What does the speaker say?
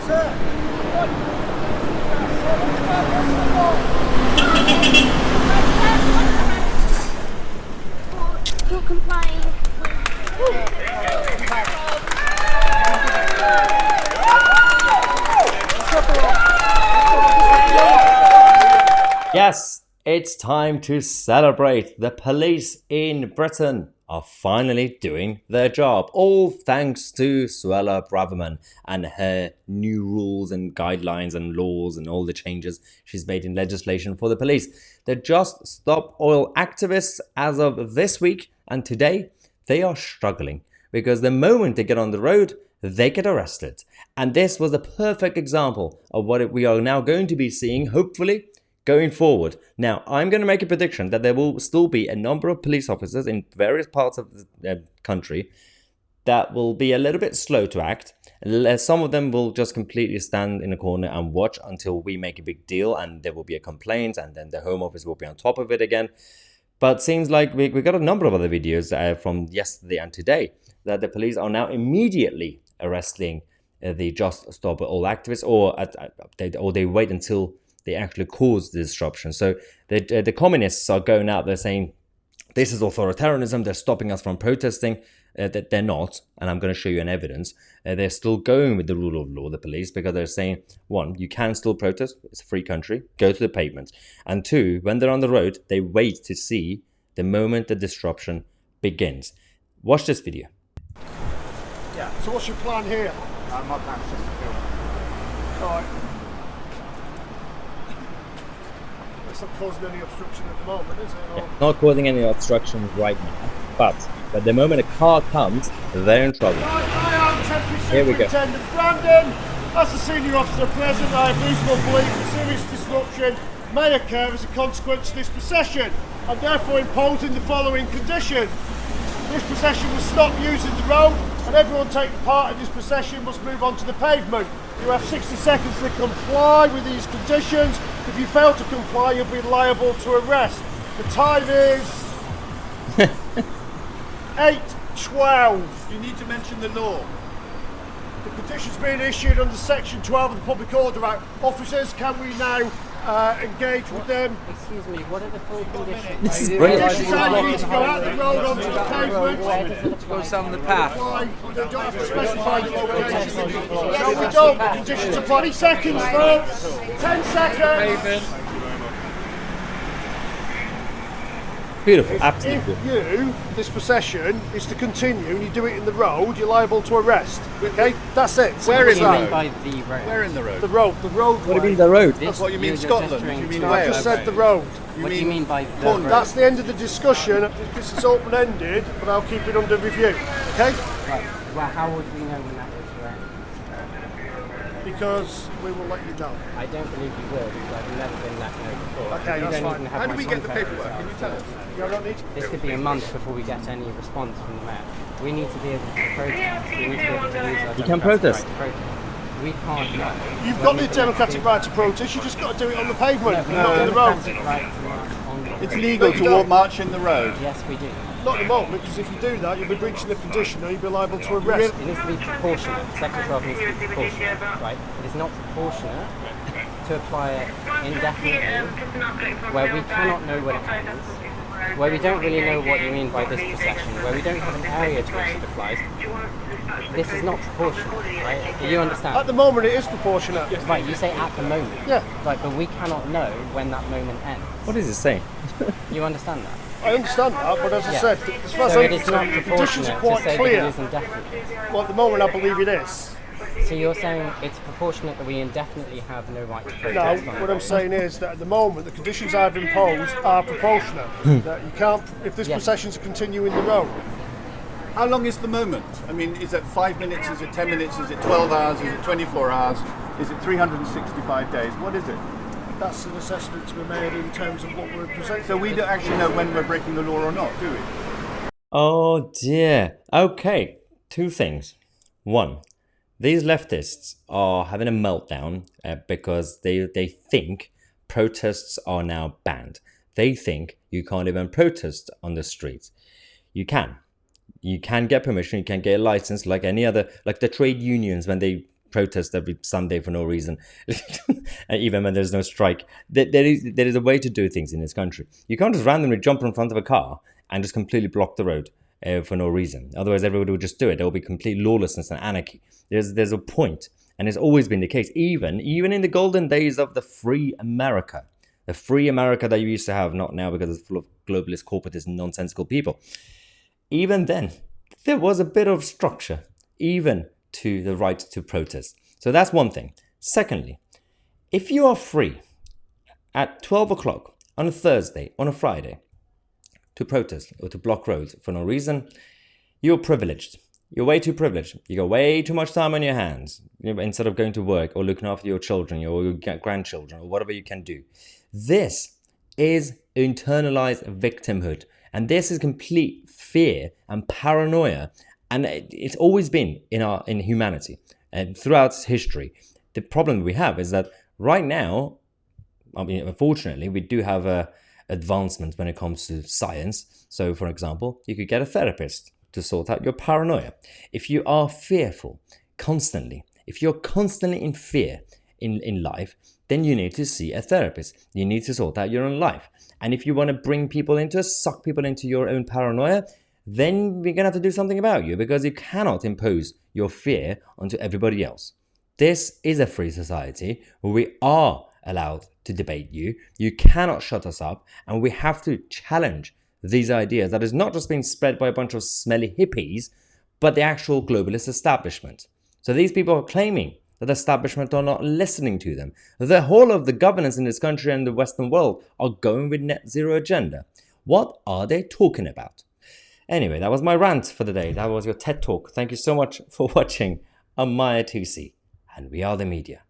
You're complying Yes, it's time to celebrate. The police in Britain are finally doing their job. All thanks to Suella Braverman and her new rules and guidelines and laws and all the changes she's made in legislation for the police. The Just Stop Oil activists, as of this week and today, they are struggling because the moment they get on the road, they get arrested. And this was a perfect example of what we are now going to be seeing, hopefully, going forward. Now, I'm going to make a prediction that there will still be a number of police officers in various parts of the country that will be a little bit slow to act. Some of them will just completely stand in a corner and watch until we make a big deal and there will be a complaint and then the Home Office will be on top of it again. But seems like we got a number of other videos from yesterday and today that the police are now immediately arresting the Just Stop All activists, or they wait until they actually cause the disruption. So the communists are going out there saying, this is authoritarianism, they're stopping us from protesting. That they're not, and I'm going to show you an evidence. They're still going with the rule of law, the police, because they're saying, one, you can still protest, it's a free country, go to the pavement. And two, when they're on the road, they wait to see the moment the disruption begins. Watch this video. Yeah, so what's your plan here? My plan's just to film. Alright. It's not causing any obstruction at the moment, is it? Yeah, not causing any obstructions right now, but the moment a car comes, they're in trouble. I am Temporary Here we go. Superintendent Brandon. As the senior officer present, I have reasonable belief that serious disruption may occur as a consequence of this procession. I'm therefore imposing the following condition. This procession will stop using the road and everyone taking part in this procession must move onto the pavement. You have 60 seconds to comply with these conditions. If you fail to comply, you'll be liable to arrest. The time is 8:12. You need to mention the law. The petition's being issued under Section 12 of the Public Order Act. Officers, can we now engage with them? Excuse me, what are the full conditions? This is brilliant. Conditions are you need to go out the road onto the pavement. Where does it apply? Goes down the path. You don't have to specify the location. No, we don't. The conditions apply. 20 seconds, folks. 10 seconds. Beautiful, absolutely. If this procession is to continue and you do it in the road, you're liable to arrest. Okay? That's it. Where is What do you mean that? by the road? Where in the road? The road. What do you mean the road? That's what you mean You're Scotland? gesturing You mean to- I Wales? just said the road. What do you mean by the road? That's the end of the discussion. This is open-ended, but I'll keep it under review. Okay? Right. Well, how would we know when that was to end? Because we will let you know. I don't believe you will, because I've never been let know before. Okay, You that's don't fine. even have How do my we get the contact paperwork? Can you tell us? You don't need to. This could be a month before we get any response from the mayor. We need to be able to protest. We need to be able to use our You can democratic protest. right to protest. We can't know. You've got the democratic right to protest, you just got to do it on the pavement, We not have on the road. democratic right to march on the It's road. legal No, you to walk don't. march in the road. Yes, we do. Not at the moment, because if you do that, you'll be breaching the condition and you'll be liable to arrest. It needs to be proportionate. Section 12 needs to be proportionate, right? It is not proportionate to apply it indefinitely, where we cannot know what it means, where we don't really know what you mean by this procession, where we don't have an area to which it applies. This is not proportionate, right? Do you At understand? the moment, it is proportionate. Right, you say at the moment. Yeah. Right, but we cannot know when that moment ends. What is it saying? You understand that? I understand that, but as I Yeah. said, as far as So I'm it is not concerned, the conditions proportionate are to quite say that clear. it is indefinitely. Well, at the moment, I believe it is. So you're saying it's proportionate that we indefinitely have no right to No, protest? on what it? I'm saying is that at the moment, the conditions I've imposed are proportionate. That you can't, if this Yes. procession's to continue in the road. How long is the moment? I mean, is it 5 minutes? Is it 10 minutes? Is it 12 hours? Is it 24 hours? Is it 365 days? What is it? That's an assessment to be made in terms of what we're presenting. So we don't actually know when we're breaking the law or not, do we? Oh dear. Okay, two things. One, these leftists are having a meltdown because they think protests are now banned. They think you can't even protest on the streets. You can. You can get permission, you can get a license like any other, like the trade unions when they protest every Sunday for no reason, even when there's no strike. There is a way to do things in this country. You can't just randomly jump in front of a car and just completely block the road for no reason. Otherwise, everybody would just do it. There will be complete lawlessness and anarchy. There's a point, and it's always been the case, even in the golden days of the free America. The free America that you used to have, not now because it's full of globalist, corporatist, nonsensical people. Even then, there was a bit of structure, even to the right to protest. So that's one thing. Secondly, if you are free at 12 o'clock on a Thursday, on a Friday, to protest or to block roads for no reason, you're privileged. You're way too privileged. You got way too much time on your hands, instead of going to work or looking after your children or your grandchildren or whatever you can do. This is internalized victimhood. And this is complete fear and paranoia. And it's always been in humanity and throughout history. The problem we have is that right now, I mean, unfortunately, we do have advancements when it comes to science. So, for example, you could get a therapist to sort out your paranoia. If you are fearful constantly, if you're constantly in fear in life, then you need to see a therapist. You need to sort out your own life. And if you want to suck people into your own paranoia, then we're going to have to do something about you, because you cannot impose your fear onto everybody else. This is a free society where we are allowed to debate you. You cannot shut us up, and we have to challenge these ideas that is not just being spread by a bunch of smelly hippies, but the actual globalist establishment. So these people are claiming that the establishment are not listening to them. The whole of the governance in this country and the Western world are going with net zero agenda. What are they talking about? Anyway, that was my rant for the day. That was your TED Talk. Thank you so much for watching. I'm Mahyar Tousi, and we are the media.